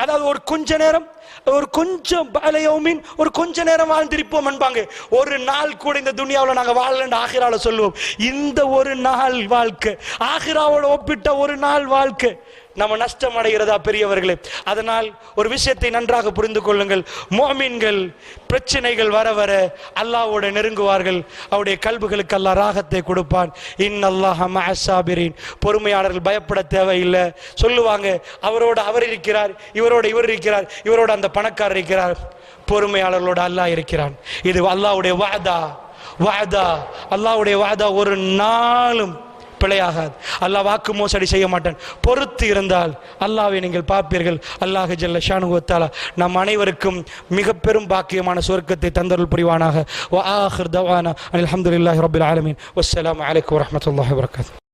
அதாவது ஒரு கொஞ்ச நேரம், ஒரு கொஞ்சம் பலயௌமின், ஒரு கொஞ்ச நேரம் வாழ்ந்திருப்போம் என்பாங்க. ஒரு நாள் கூட இந்த துனியாவில் நாங்கள் வாழலன்னு ஆகிரால சொல்லுவோம். இந்த ஒரு நாள் வாழ்க்கை, ஆகிராவோட ஒப்பிட்ட ஒரு நாள் வாழ்க்கை நம்ம நஷ்டம் அடைகிறதா பெரியவர்களே? அதனால் ஒரு விஷயத்தை நன்றாக புரிந்து கொள்ளுங்கள். முஃமின்கள் பிரச்சனைகள் வர வர அல்லாஹ்வோடு நெருங்குவார்கள். அவருடைய கல்புகளுக்கு அல்லாஹ் ராகத்தை கொடுப்பான். இன்னல்லாஹ மஅஸ்ஸாபிரீன், பொறுமையாளர்கள் பயப்பட தேவையில்லை. சொல்லுவாங்க, அவரோட அவர் இருக்கிறார், இவரோட இவர் இருக்கிறார், இவரோட அந்த பணக்காரர் இருக்கிறார். பொறுமையாளர்களோட அல்லாஹ் இருக்கிறான். இது அல்லாஹ்வுடைய வஅதா. அல்லாஹ்வுடைய வஅதா ஒரு நாளும் பிழையாகாது. அல்லாஹ் வாக்கு மோசடி செய்ய மாட்டான். பொறுத்து இருந்தால் அல்லாஹ்வை நீங்கள் பார்ப்பீர்கள். அல்லாஹ் ஜல்ல ஷானுஹு வ தஆலா நம் அனைவருக்கும் மிக பெரும் பாக்கியமான சொர்க்கத்தை தந்தருள் புரிவானாக. வ ஆகிர் தவானா அல்ஹம்துலில்லாஹி ரப்பில் ஆலமீன். வஸ்ஸலாமு அலைக்கும் வரஹ்மத்துல்லாஹி வபரகாத்துஹு.